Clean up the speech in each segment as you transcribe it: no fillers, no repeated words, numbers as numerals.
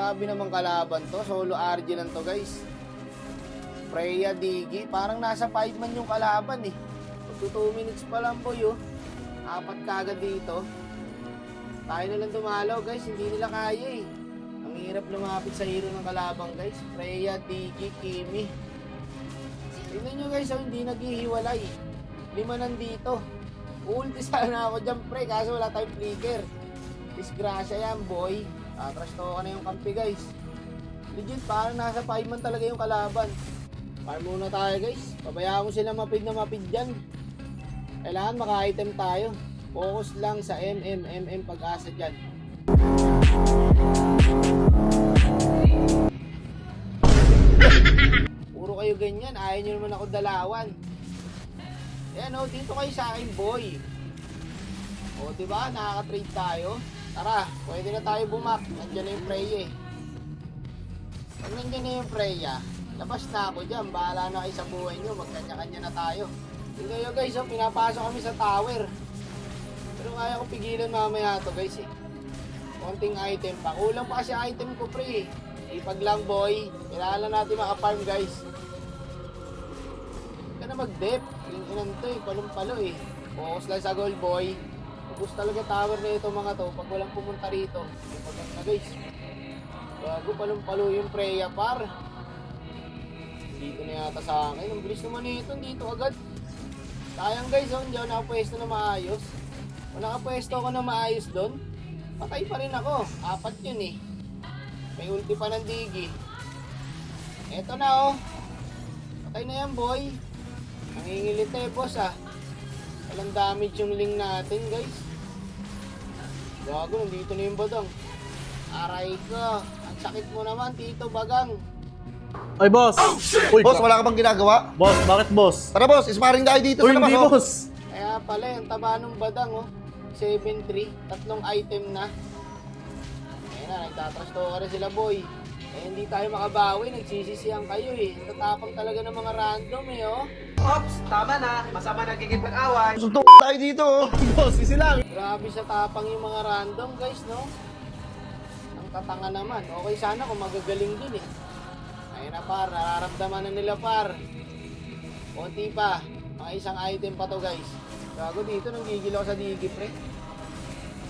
Grabe naman kalaban to. Solo RG lang to guys. Freya, Digi. Parang nasa 5 man yung kalaban eh. 2 minutes pa lang boy oh. 4 kagad dito. Tayo na lang dumalaw guys. Hindi nila kaya eh. Ang hirap lumapit sa hero ng kalaban guys. Freya, Digi, Kimi. Tingnan nyo guys oh, hindi naghihiwalay. 5 nandito. Ulti sana ako dyan pre. Kaso wala tayong flicker. Disgrasya yan boy. Trash talk na yung kampi guys. Legit parang nasa 5 man talaga yung kalaban. Farm muna tayo guys. Pabayaan ko sila mapid na mapid dyan. Kailangan maka-item tayo. Focus lang sa MM pag-asa dyan. Puro kayo ganyan. Ayaw nyo naman ako dalawan. Ayan o, dito kayo sa akin boy. O diba, nakaka-trade tayo. Tara, pwede na tayo bumak. Nandiyan na yung Freya eh. Pag nandiyan na yung Freya, labas na ako dyan. Bahala na kayo sa buhay nyo. Magkanya-kanya na tayo. Tingnan nyo guys, oh, pinapasok kami sa tower. Pero kaya ko pigilan mamaya to guys eh. Konting item pa. Kulang pa kasi item ko pre eh. Ipag lang boy. Kailangan natin maka-farm guys. Huwag ka na mag-dep. Inan to eh. Palong-palo eh. Focus lang sa goal boy. Ubus talaga tower na ito mga to. Pag walang pumunta rito. Ipag na guys. Bago palong-palo yung Freya par. Dito na yata sa akin. Ang bilis naman nito. Dito agad. Sayang guys, oh, hindi ako nakapwesto na maayos. Kung nakapwesto ako na maayos doon, patay pa rin ako. 4 yun eh. May ulti pa ng Digi. Eto na oh. Patay na yan boy. Nangingilit eh boss ah. Walang damage yung link natin guys. Gago, nandito na yung badang. Aray ko. Ang sakit mo naman Tito Bagang. Ay, boss! Uy, Boss, wala ka bang ginagawa? Boss, bakit boss? Tara boss, isparing tayo dito Uy, sa labas. hindi Oh. boss! Kaya pala, yung taba ng badang oh. 7-3, 3 item na. Ayun na, nagtatrash talk rin sila boy. Eh, hindi tayo makabawi, nagsisisihan kayo eh. Tatapang talaga ng mga random eh oh. Ops, tama na. Masama nagiging pag-away. Suntok tayo dito oh. Boss, isi lang! Grabe sa tapang yung mga random guys no. Ang katanga naman. Okay sana kung magagaling din eh. Ayun na par, nararamdaman na nila par. Konti pa, mga isang item pa to guys. Gago dito, nanggigil ako sa Digi pre.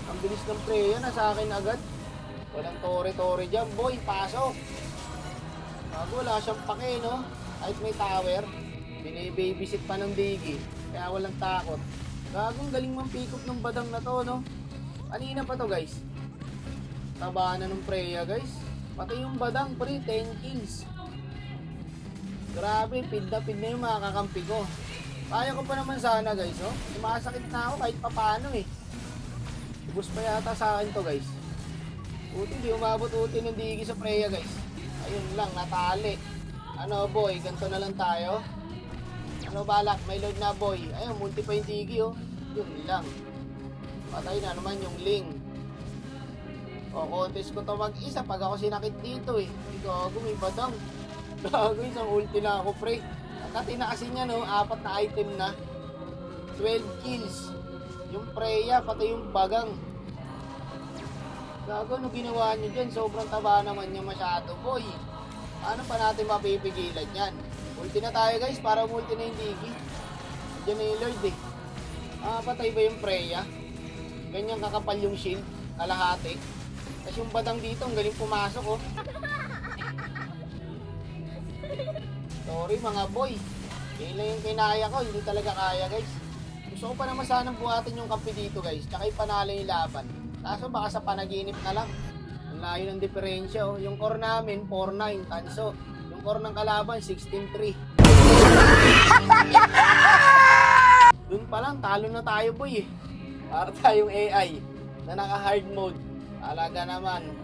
Ang bilis ng Freya, nasa akin agad. Walang tore-tore dyan, boy, pasok. Gago, wala siyang pake no. Kahit may tower, binibabysit pa ng Digi. Kaya walang takot. Gago, ang galing mang pick up ng badang na to no. Kanina pa to guys. Taba na ng Freya guys. Pati yung badang pre, 10 kills. Grabe, pid na yung mga kakampi ko. Kaya ko pa naman sana guys, oh. Sumasakit na ako kahit papano eh. Ubus pa yata sa akin to guys. Buti di umabot uti ng Digi sa Freya guys. Ayun lang, natali. Ano boy, ganito na lang tayo. Ano balak, may load na boy. Ayun, multi pa yung Digi oh. Yun lang. Patay na naman yung Ling. O, contest ko to mag-isa pag ako sinakit dito eh. Hindi gago, may badang. Gago, isang ulti na ako pre. Katina kasi niya no, 4 na item na. 12 kills. Yung Freya, pati yung bagang. Gago, ano ginawa nyo dyan? Sobrang taba naman niya masyado boy. Ano pa natin mapipigilan yan? Ulti na tayo guys, para multi na yung Digi. Diyan na yung Lord eh. Patay ba yung Freya? Ganyan kakapal yung shield, kalahati. Tapos yung badang dito, ang galing pumasok oh. Sorry mga boy. Yan lang yung kinaya ko, hindi talaga kaya guys. Gusto ko pa naman sanang buhatin yung kampi dito guys. Tsaka ipanalo yung laban. Kaso baka sa panaginip na lang. Ang layo ng diferensya oh. Yung core namin, 4-9 tanso. Yung core ng kalaban, 16-3. Dun pa lang, talo na tayo boy eh. Para tayong AI na naka hard mode. Talaga naman.